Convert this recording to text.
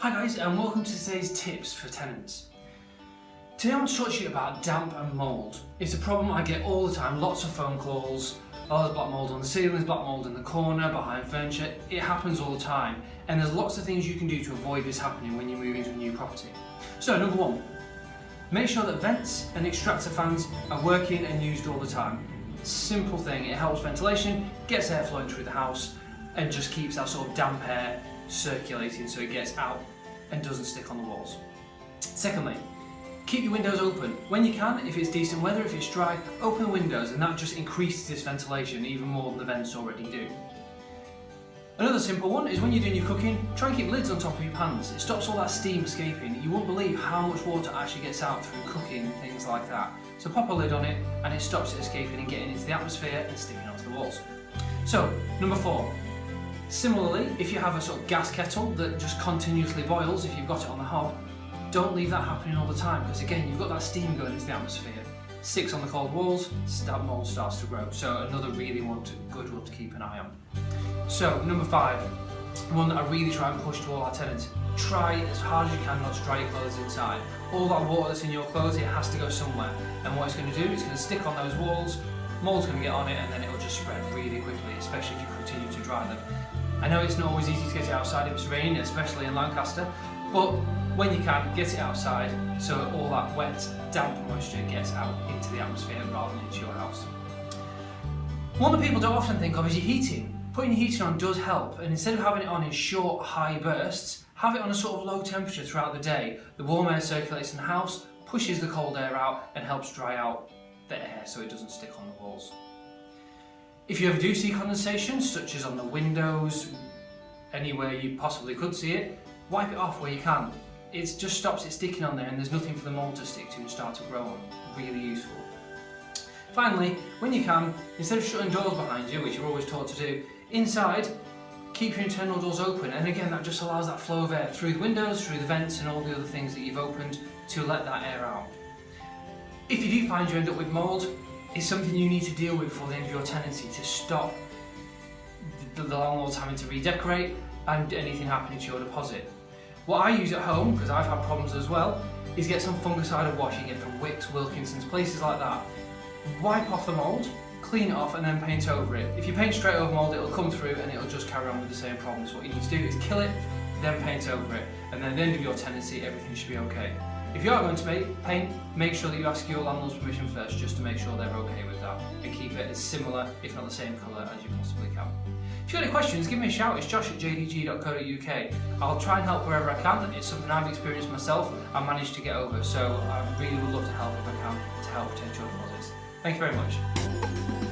Hi guys, and welcome to today's tips for tenants. Today I want to talk to you about damp and mould. It's a problem I get all the time, lots of phone calls. Oh, there's black mould on the ceilings, black mould in the corner, behind furniture. It happens all the time, and there's lots of things you can do to avoid this happening when you move into a new property. So number one, make sure that vents and extractor fans are working and used all the time. Simple thing, it helps ventilation, gets air flowing through the house, and just keeps that sort of damp air circulating so it gets out and doesn't stick on the walls. Secondly, keep your windows open. When you can, if it's decent weather, if it's dry, open the windows, and that just increases this ventilation even more than the vents already do. Another simple one is when you're doing your cooking, try and keep lids on top of your pans. It stops all that steam escaping. You won't believe how much water actually gets out through cooking and things like that. So pop a lid on it and it stops it escaping and getting into the atmosphere and sticking onto the walls. So, number 4. Similarly, if you have a sort of gas kettle that just continuously boils, if you've got it on the hob, don't leave that happening all the time, because again, you've got that steam going into the atmosphere, sticks on the cold walls, mould starts to grow. So another really good one to keep an eye on. So number 5, one that I really try and push to all our tenants, try as hard as you can not to dry your clothes inside. All that water that's in your clothes, it has to go somewhere, and what it's going to do, it's going to stick on those walls, mould's going to get on it, and then it will just spread really quickly, especially if you continue to dry them. I know it's not always easy to get it outside if it's raining, especially in Lancaster, but when you can, get it outside so all that wet, damp moisture gets out into the atmosphere rather than into your house. One that people don't often think of is your heating. Putting your heating on does help, and instead of having it on in short, high bursts, have it on a sort of low temperature throughout the day. The warm air circulates in the house, pushes the cold air out, and helps dry out the air so it doesn't stick on the walls. If you ever do see condensation, such as on the windows, anywhere you possibly could see it, wipe it off where you can. It just stops it sticking on there, and there's nothing for the mould to stick to and start to grow on. Really useful. Finally, when you can, instead of shutting doors behind you, which you're always taught to do, inside, keep your internal doors open, and again that just allows that flow of air through the windows, through the vents and all the other things that you've opened to let that air out. If you do find you end up with mould, it's something you need to deal with before the end of your tenancy to stop the landlords having to redecorate and anything happening to your deposit. What I use at home, because I've had problems as well, is get some fungicidal wash you get from Wickes, Wilkinson's, places like that. Wipe off the mould, clean it off and then paint over it. If you paint straight over mould, it'll come through and it'll just carry on with the same problems. What you need to do is kill it, then paint over it, and then at the end of your tenancy everything should be okay. If you are going to paint, make sure that you ask your landlord's permission first, just to make sure they're okay with that, and keep it as similar, if not the same colour, as you possibly can. If you've got any questions, give me a shout. It's josh@jdg.co.uk. I'll try and help wherever I can. It's something I've experienced myself and managed to get over, so I really would love to help if I can to help protect your deposits. Thank you very much.